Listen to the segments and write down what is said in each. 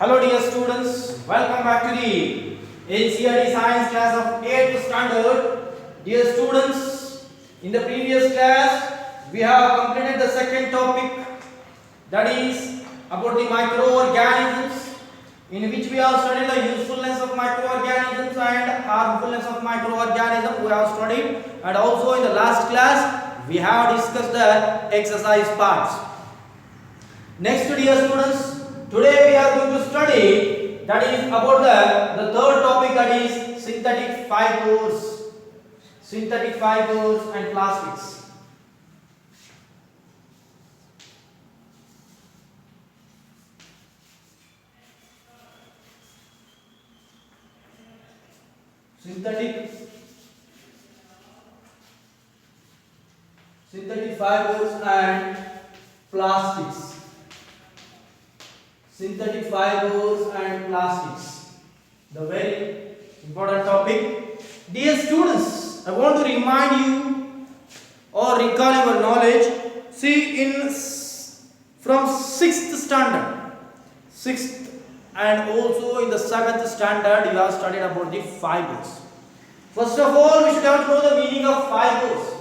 Hello dear students, welcome back to the NCERT Science class of 8th standard. Dear students, in the previous class we have completed the second topic, that is about the microorganisms, in which we have studied the usefulness of microorganisms and harmfulness of microorganisms we have studied, and also in the last class we have discussed the exercise parts. Next, dear students, today we are going to study, that is about the third topic, that is synthetic fibers and plastics. Synthetic fibers and plastics. Synthetic fibers and plastics, the very important topic. Dear students, I want to remind you or recall your knowledge. See, from 6th standard, 6th and also in the 7th standard, you have studied about the fibers. First of all, we should have to know the meaning of fibers.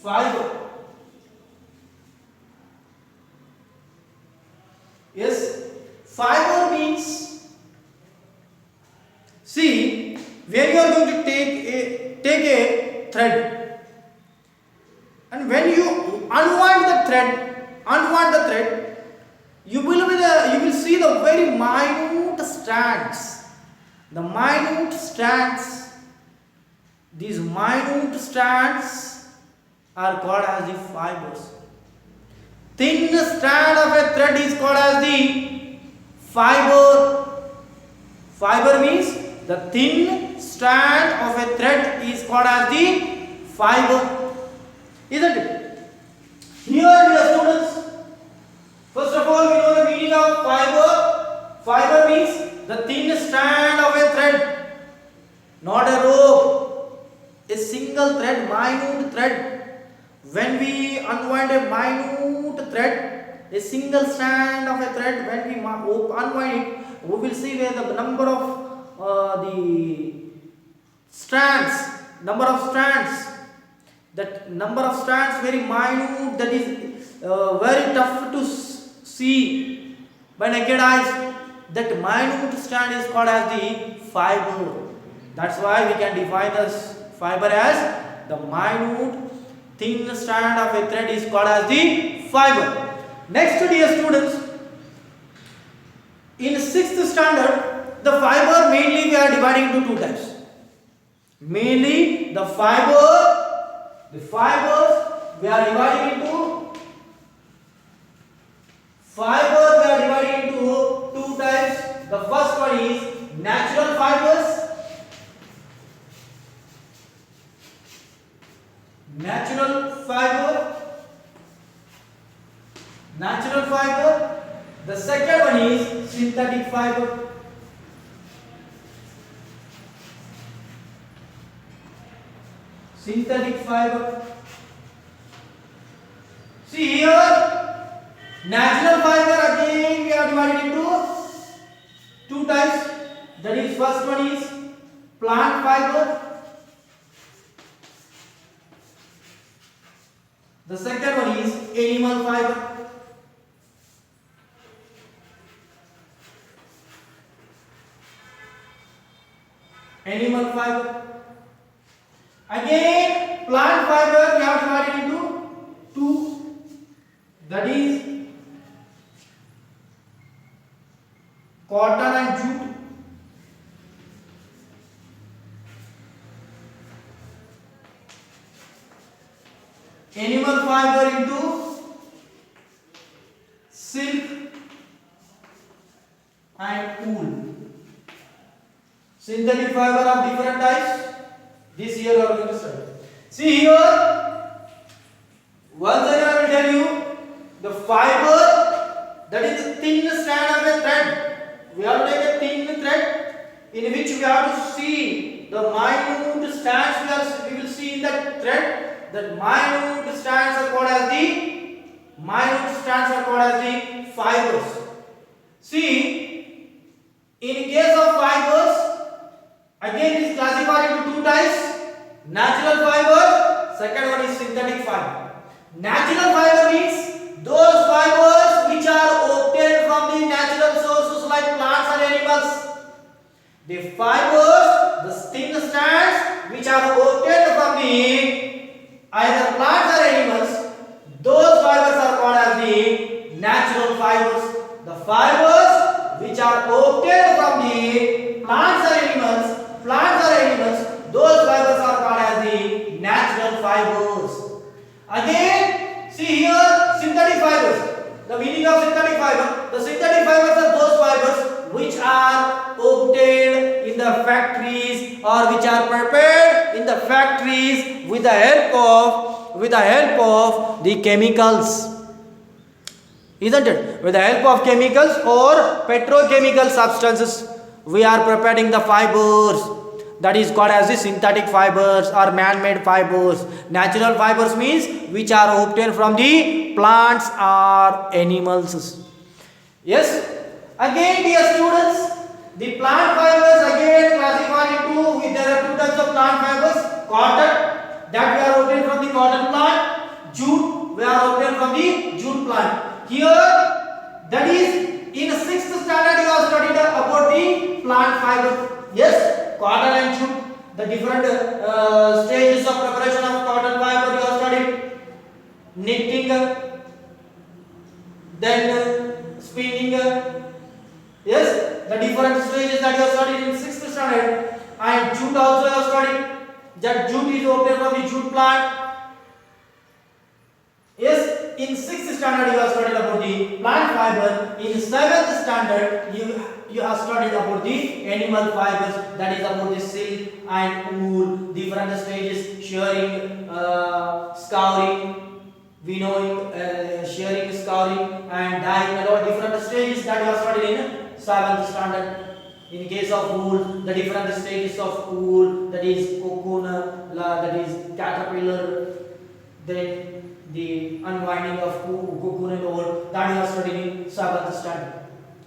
Fiber. Yes, fiber means, see, where you are going to take a thread, and when you unwind the thread, you will see the very minute strands. The minute strands, these minute strands are called as the fibers. Thin strand of a thread is called as the fiber. Fiber means the thin strand of a thread is called as the fiber. Isn't it? Here, dear students, first of all, we know the meaning of fiber. Fiber means the thin strand of a thread, not a rope. A single thread, minute thread. When we unwind a minute thread, a single strand of a thread, when we unwind it, we will see where the number of that number of strands very minute, that is very tough to see by naked eyes. That minute strand is called as the fiber. That's why we can define this fiber as the minute thin strand of a thread is called as the fiber. Next, dear students, in 6th standard, the fiber mainly we are dividing into two types. Mainly the fibers we are dividing into two types. The first one is natural fibers. Natural fiber. The second one is synthetic fiber. See here, natural fiber again we are divided into two types. That is, first one is plant fiber. The second one is animal fiber. Again, plant fiber we have divided into two. That is cotton and jute. Animal fiber into silk and wool. Synthetic fiber of different types. This year we are going to study. See here, once again I will tell you, the fiber, that is the thin strand of a thread. We have to take a thin thread in which we have to see the minute strands we will see in that thread. That minute strands are called as the minute strands are called as the fibers. See, in case of fibers, again it is classified into two types: natural fiber, second one is synthetic fiber. Natural fiber means those fibers which are obtained from the natural sources like plants and animals. The fibers, the thin strands which are obtained from the either plants or animals, those fibers are called as the natural fibers. The fibers which are obtained from the plants or animals, those fibers are called as the natural fibers. Again, see here synthetic fibers. The meaning of synthetic fiber: the synthetic fibers are those fibers which are obtained in the factories or which are prepared in the factories with the help of the chemicals. Isn't it? With the help of chemicals or petrochemical substances, we are preparing the fibers. That is called as the synthetic fibers or man-made fibers. Natural fibers means which are obtained from the plants or animals. Yes. Again, dear students, the plant fibers again classified into, there are two types of plant fibers: cotton, that we are obtained from the cotton plant; jute, we are obtained from the jute plant. Here, that is in 6th standard you have studied about the plant fiber. Yes, cotton and jute, the different stages of preparation of cotton fiber you have studied: knitting, then spinning. Yes, the different stages that you have studied in 6th standard. And jute also you have studied. That jute is obtained from the jute plant. Yes, in 6th standard you have studied about the plant fiber. In 7th standard you have studied about the animal fibers, that is about the silk and wool, different stages: shearing, scouring, winnowing, shearing, scouring, and dyeing, and all different stages that you have studied in 7th standard. In case of wool, the different stages of wool, that is cocoon, that is caterpillar, then the unwinding of cocoon and all, that you have studied in 7th standard.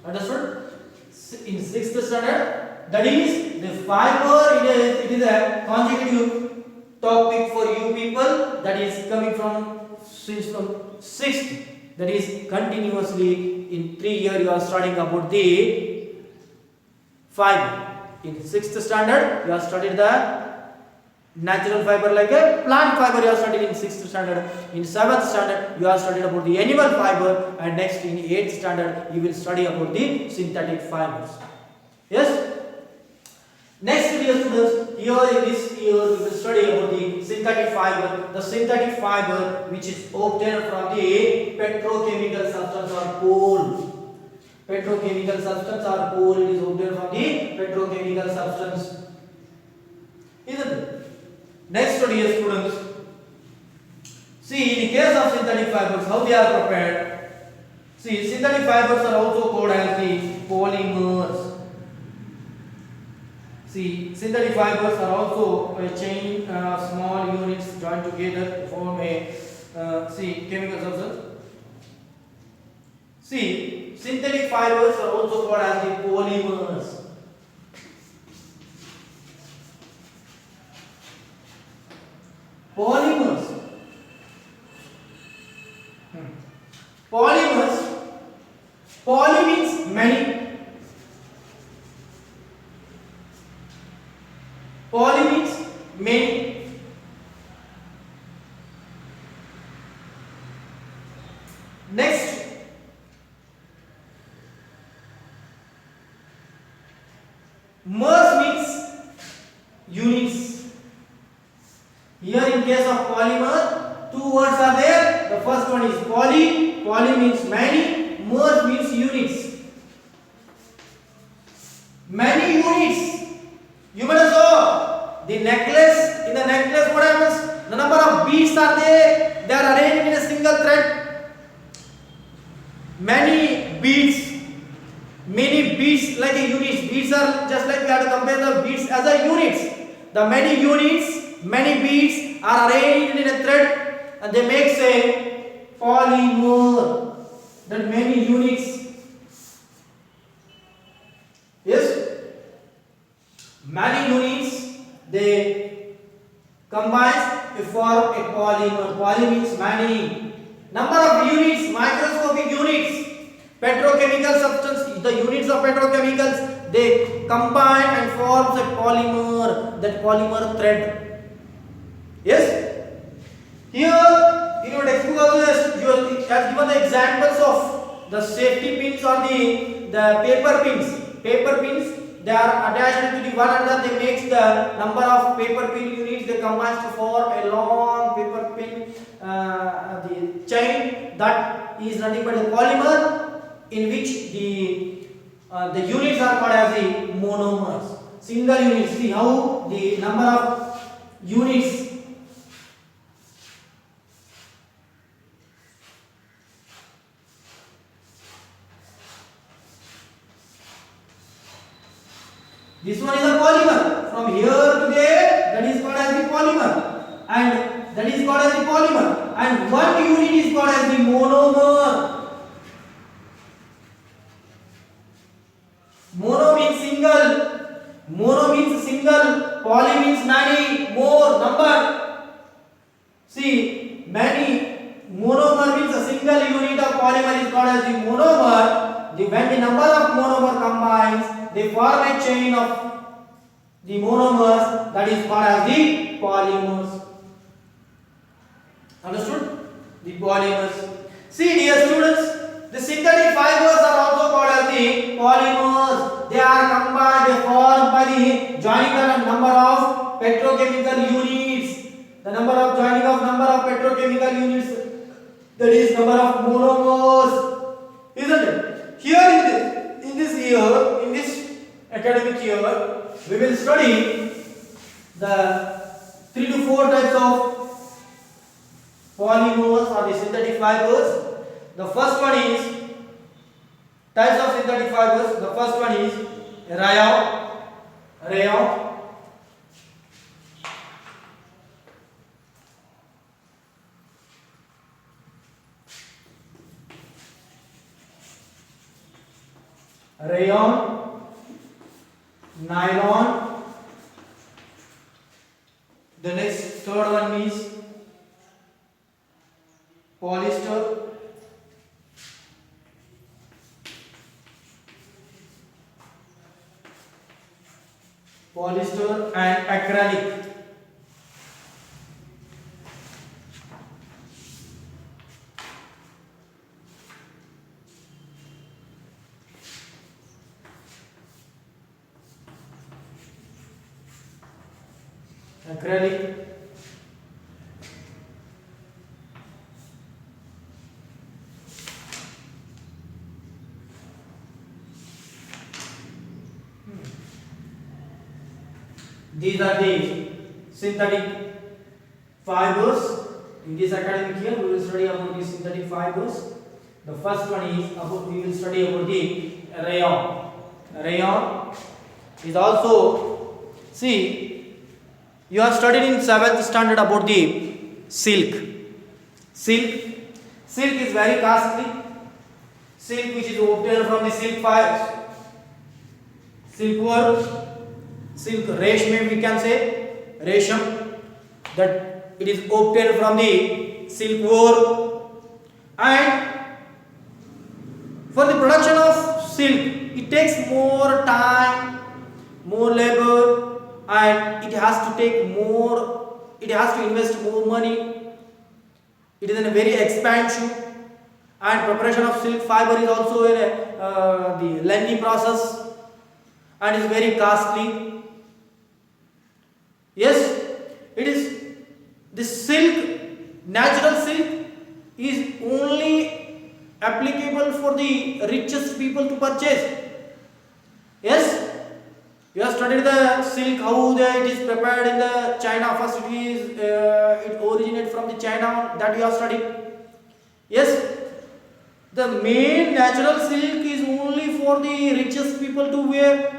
Understood? In 6th standard, that is the fiber, it is a consecutive topic for you people, that is coming from 6th, that is continuously in 3 years you are studying about the fiber. In 6th standard you have studied the natural fiber like a plant fiber, you have studied in 6th standard. In 7th standard you have studied about the animal fiber, and next in 8th standard you will study about the synthetic fibers. Yes. Next, dear students, here in this year we will study about the synthetic fiber. The synthetic fiber which is obtained from the petrochemical substance or coal. Petrochemical substance or coal, it is obtained from the petrochemical substance. Isn't it? Next, dear students, see, in the case of synthetic fibers, how they are prepared. See, synthetic fibers are also called as the polymers. See, synthetic fibers are also a chain small units joined together to form a chemical substance. See, synthetic fibers are also called as the polymers. Polymers. Polymers. Poly means many. Poly means many. Next, mers means units. Here in case of polymer, two words are there. The first one is poly. Poly means many. Mers means units. Many units. You better saw the necklace. In the necklace, what happens? The number of beads are there. They are arranged in a single thread. Many beads. Many beads like a units. Beads are just like we have to compare the beads as a units. The many units, many beads are arranged in a thread, and they make a polymer, that many units. Yes, many units they combine to form a polymer. Poly means many. Number of units, microscopic units. Petrochemical substance, the units of petrochemicals, they combine and forms a polymer, that polymer thread. Yes. Here in your textbook also has given the examples of the safety pins or the paper pins. Paper pins, they are attached to the one another. They make the number of paper pin units. They combine to form a long paper pin the chain that is nothing but a polymer, in which the units are called as the monomers. Single units. See how the number of units. This one is a polymer. From here to there, that is called as the polymer, and that is called as the polymer. And one unit is called as the monomer. Mono means single. Mono means single. Poly means many, more, number. See, many. Monomer means a single unit of polymer is called as the monomer. When the number of monomer combines, they form a chain of the monomers, that is called as the polymers. Understood? The polymers. See, dear students, the synthetic fibers are also called as the polymers. They are combined, they formed by the joining the number of petrochemical units. The number of joining of number of petrochemical units, that is number of monomers. Isn't it? Here in this year, in this academic year, we will study the 3 to 4 types of polymers or the synthetic fibers. The first one is types of synthetic fibers. The first one is rayon. Rayon, nylon. The next third one is polyester. Polyester and acrylic. Acrylic. These are the synthetic fibers. In this academic year, we will study about the synthetic fibers. The first one is about, we will study about the rayon. Rayon is also, see, you have studied in 7th standard about the silk. Silk is very costly. Silk which is obtained from the silk fibers. Silkworm, silk reshme, we can say resham, that it is obtained from the silkworm. And for the production of silk, it takes more time, more labor, and it has to take more, it has to invest more money. It is a very expensive, and preparation of silk fiber is also the lengthy process and is very costly. Yes, it is, this silk, natural silk is only applicable for the richest people to purchase. Yes, you have studied the silk, how it is prepared in the China. First it is it originates from the China, that you have studied. Yes, the main natural silk is only for the richest people to wear.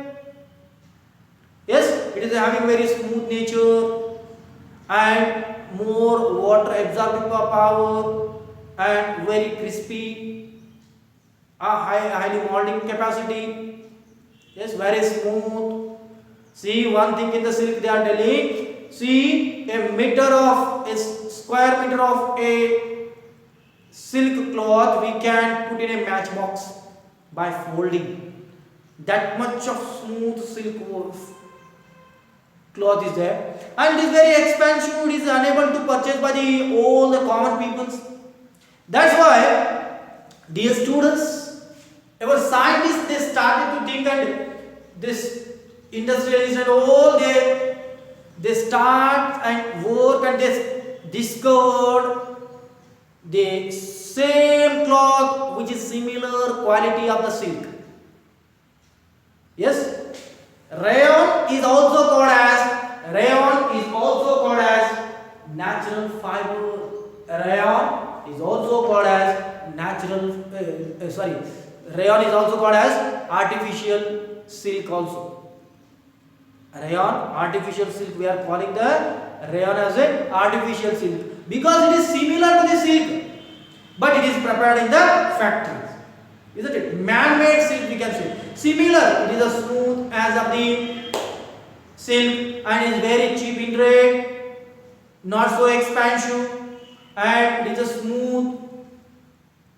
Yes, it is having very smooth nature and more water absorbing power, and very crispy, highly molding capacity. Yes, very smooth. See, one thing in the silk they are telling. See, a square meter of a silk cloth we can put in a matchbox by folding. That much of smooth silk cloth is there, and it is very expensive. It is unable to purchase by all the common peoples. That's why, dear students, our scientists they started to think, and this industrialists and all they start and work, and they discovered the same cloth which is similar quality of the silk. Yes, rayon is also called as natural fiber. Rayon is also called as rayon is also called as artificial silk also. Rayon, artificial silk, we are calling the rayon as an artificial silk because it is similar to the silk, but it is prepared in the factories. Isn't it? Man-made silk we can say. Similar, it is as smooth as of the silk and is very cheap in trade, not so expensive, and it is a smooth.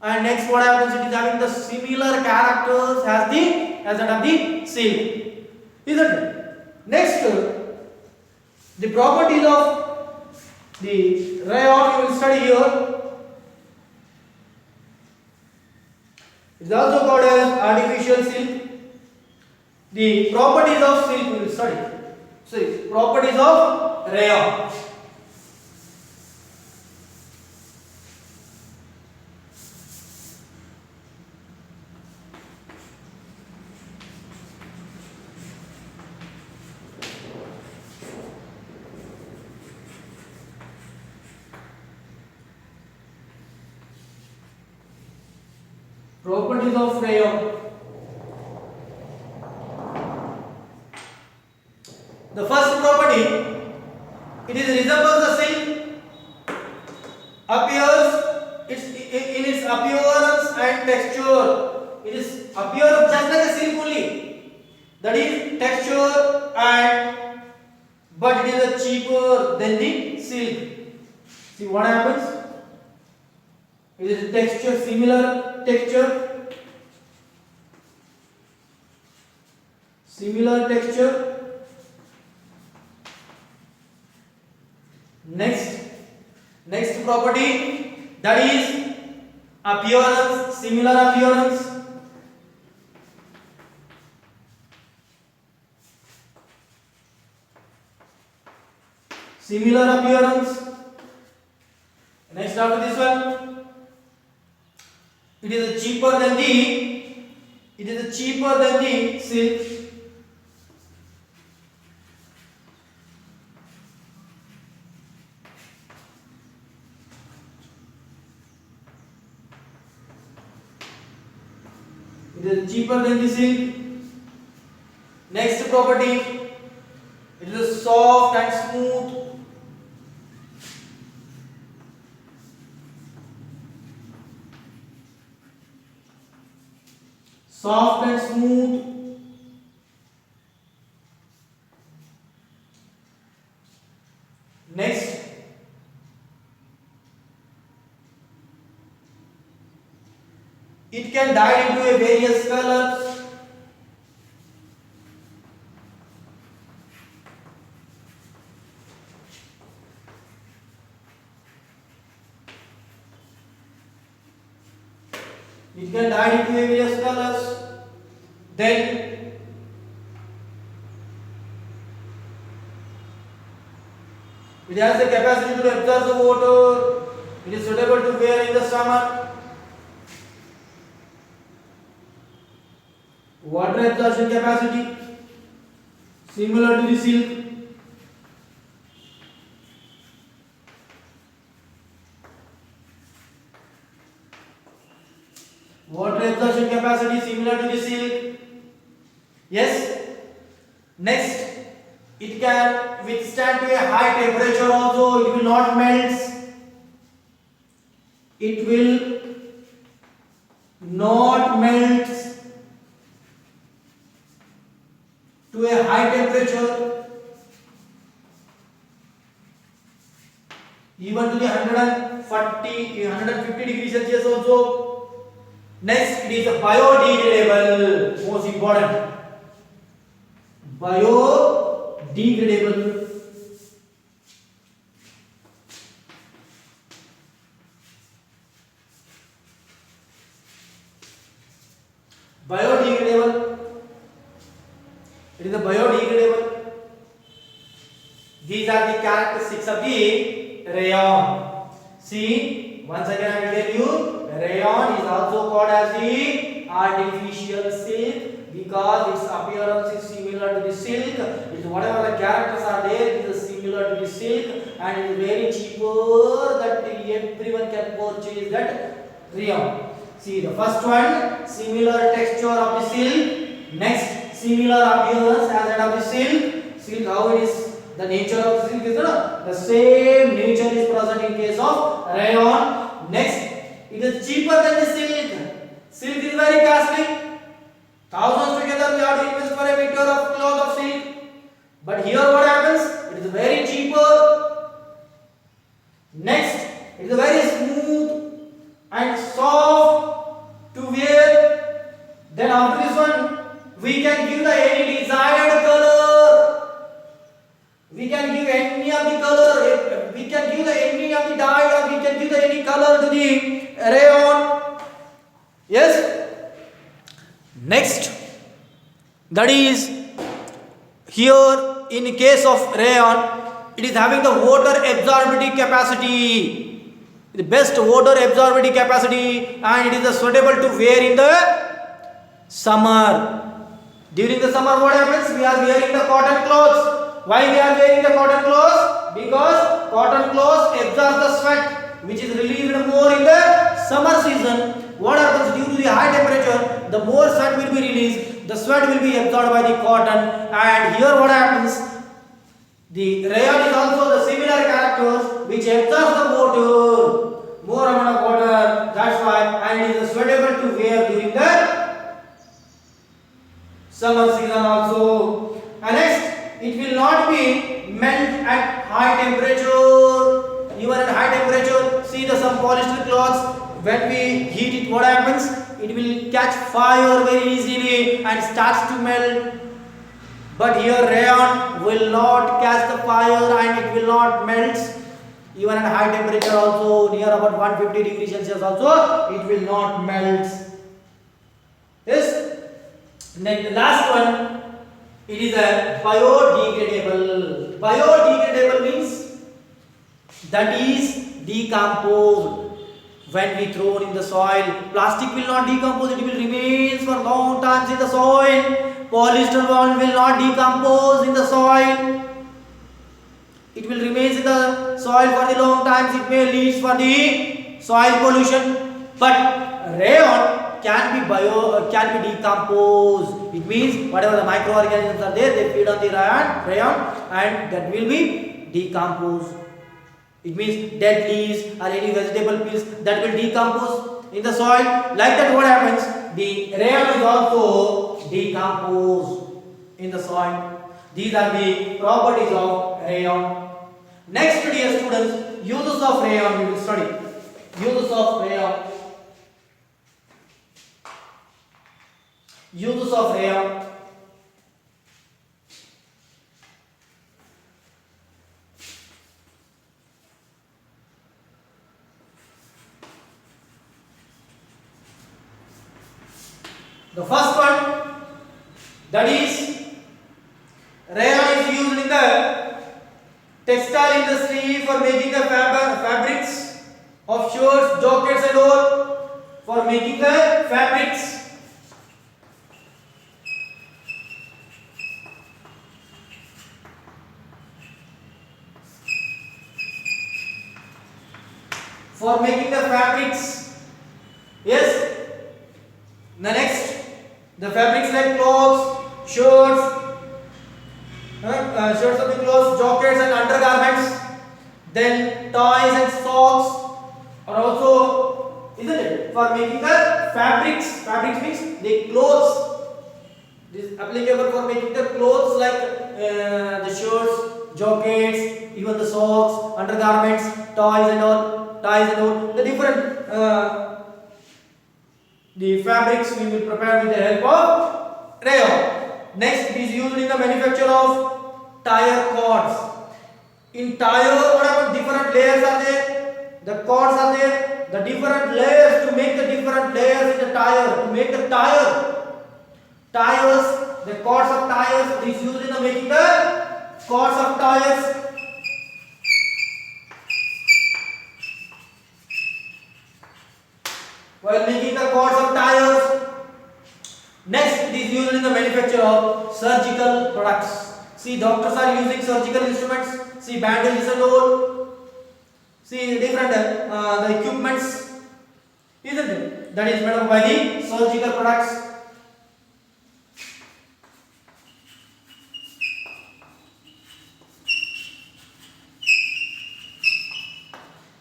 And next, what happens? It is having the similar characters as that of the silk. Isn't it? Next, the properties of the rayon you will study here. It is also called as artificial silk. The properties of silk we will study. See, properties of rayon. Properties of rayon. The first property, it is resembles the silk, in its appearance and texture. It is appears just like a silk only. That is texture but it is cheaper than the silk. See what happens? It is texture, similar texture. Similar texture. Next property, that is appearance, similar appearance. Similar appearance. Next after this one, it is cheaper than the silk. It is cheaper than the silk. Next property, it is soft and smooth. Soft and smooth. Next, it can dye into a various colors. It can dye into various colors. Then it has the capacity to absorb the water. It is suitable to wear in the summer. Water absorption capacity similar to the silk. Water absorption capacity similar to the silk. Yes. Next, it can withstand to a high temperature also. It will not melt. it will not melt to a high temperature, even to the 140, 150 degrees Celsius also. Next, it is biodegradable, most important. Biodegradable. Biodegradable. It is a biodegradable. These are the characteristics of the rayon. See, once again I will tell you, rayon is also called as the artificial silk because its appearance is similar to the silk. It, whatever the characters are there, it is similar to the silk, and it is very cheaper that everyone can purchase that rayon. See, the first one, similar texture of the silk. Next, similar appearance as that of the silk. Silk, how it is. The nature of the silk is the same nature is present in case of rayon. Next, it is cheaper than the silk. Silk is very costly. Thousands together we have to invest for a meter of cloth of silk. But here what happens? It is very cheaper. Next, it is very smooth and soft to wear. Then after this one, we can give the any desired color. We can give any of the color. We can give the any of the dye, or we can give the any color to the rayon. Yes. Next, that is here in case of rayon, it is having the water absorptive capacity, the best water absorptive capacity, and it is suitable to wear in the summer. During the summer, what happens? We are wearing the cotton clothes. Why we are wearing the cotton clothes? Because cotton clothes absorb the sweat, which is released more in the summer season. What happens due to the high temperature? The more sweat will be released, the sweat will be absorbed by the cotton. And here what happens? The rayon is also the similar characters which absorbs the water, more amount of water. That's why, and it is suitable to wear during the summer season also. And next, it will not be melt at high temperature. Even at high temperature, see the some polyester cloths. When we heat it, what happens? It will catch fire very easily and starts to melt. But here rayon will not catch the fire and it will not melt. Even at high temperature also, near about 150 degrees Celsius also, it will not melt. Yes. Then the last one, it is a biodegradable. Biodegradable means that is decomposed. When we throw it in the soil, plastic will not decompose, it will remain for long times in the soil. Polyester one will not decompose in the soil. It will remain in the soil for the long times. It may lead for the soil pollution. But rayon can be decomposed. It means whatever the microorganisms are there, they feed on the rayon and that will be decomposed. It means dead leaves or any vegetable peels that will decompose in the soil. Like that, what happens? The rayon is also decomposed in the soil. These are the properties of rayon. Next, dear students, uses of rayon we will study. Uses of rayon. Uses of rayon. The first one, that is rayon is used in the textile industry for making the fabrics of shirts, jackets and all, for making the fabrics. For making the fabrics. Yes. The next, the fabrics like clothes, shirts, shirts of the clothes, jackets and undergarments, then toys and socks are also isn't it? For making the fabrics means the clothes. This is applicable for making the clothes like the shirts, jackets, even the socks, undergarments, toys and all. The different the fabrics we will prepare with the help of rayon. Next, it is used in the manufacture of tire cords. In tire, what happens? Different layers are there. The cords are there. The different layers to make the different layers in the tire. To make the tires, the cords of tires is used in the making the cords of tires. While making the cords of tires. Next, it is used in the manufacture of surgical products. See, doctors are using surgical instruments. See, bandages and all. See, different the equipments, isn't it? That is made up by the surgical products.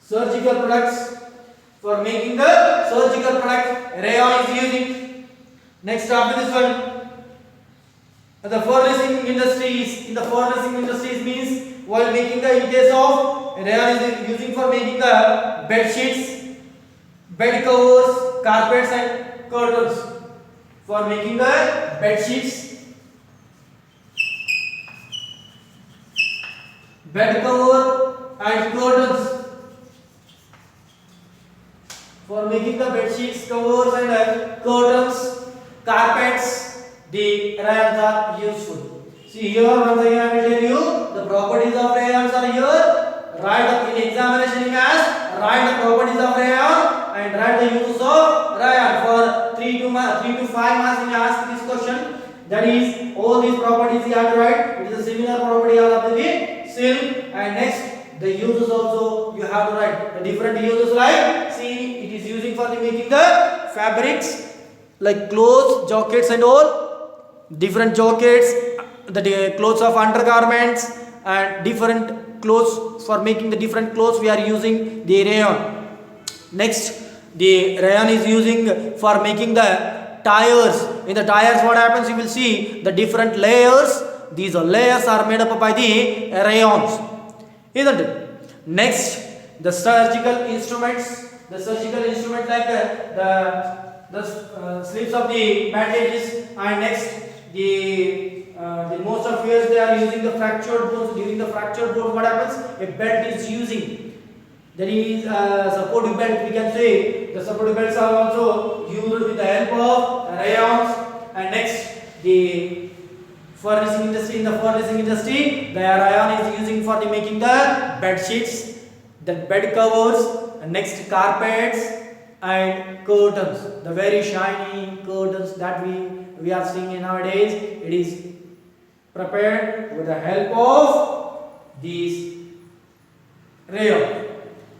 Surgical products. For making the surgical product, rayon is using. Next, after this one, the furnishing industries. In the furnishing industries means while making the, in case of rayon is using for making the bed sheets, bed covers, carpets and curtains. For making the bed sheets, bed cover and curtains. For making the bed sheets, covers and curtains, carpets, the rayons are useful. See here, once again I will tell you the properties of rayons are here. Write up in examination as write the properties of rayon and write the uses of rayon. For 3 to 5 marks you ask this question. That is, all these properties you have to write. It is a similar property of the silk. And next, the uses also you have to write. The different uses, like see, it is using for the making the fabrics like clothes, jackets and all. Different jackets, the clothes of undergarments and different clothes. For making the different clothes we are using the rayon. Next, the rayon is using for making the tires. In the tires, what happens? You will see the different layers. These layers are made up by the rayons, isn't it? Next, the surgical instruments. The surgical instrument like the slips of the bandages, and next the most of years they are using the fractured bones. During the fractured bones, what happens? A belt is using. That is supportive belt. We can say the supportive belts are also used with the help of rayons. And next, the furnishing industry. In the furnishing industry, the rayon is using for the making the bed sheets, the bed covers, and next carpets and curtains. The very shiny curtains that we are seeing nowadays. It is prepared with the help of these rayon.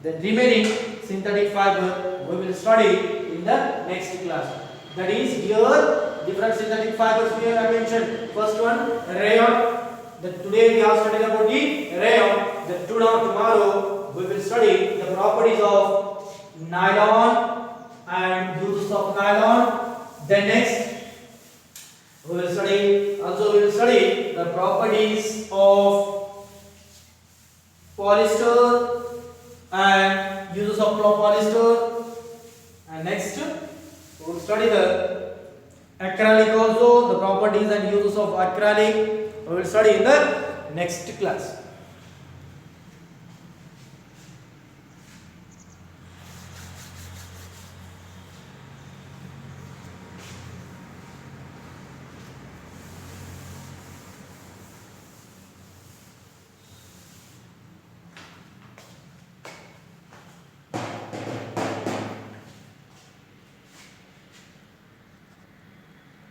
The remaining synthetic fiber we will study in the next class. That is, here different synthetic fibers here I mentioned. First one, rayon. Today we have studied about the rayon. Tomorrow we will study the properties of nylon and uses of nylon. Then next we will study the properties of polyester and uses of polyester. And next we will study the acrylic also, the properties and uses of acrylic. We will study in the next class.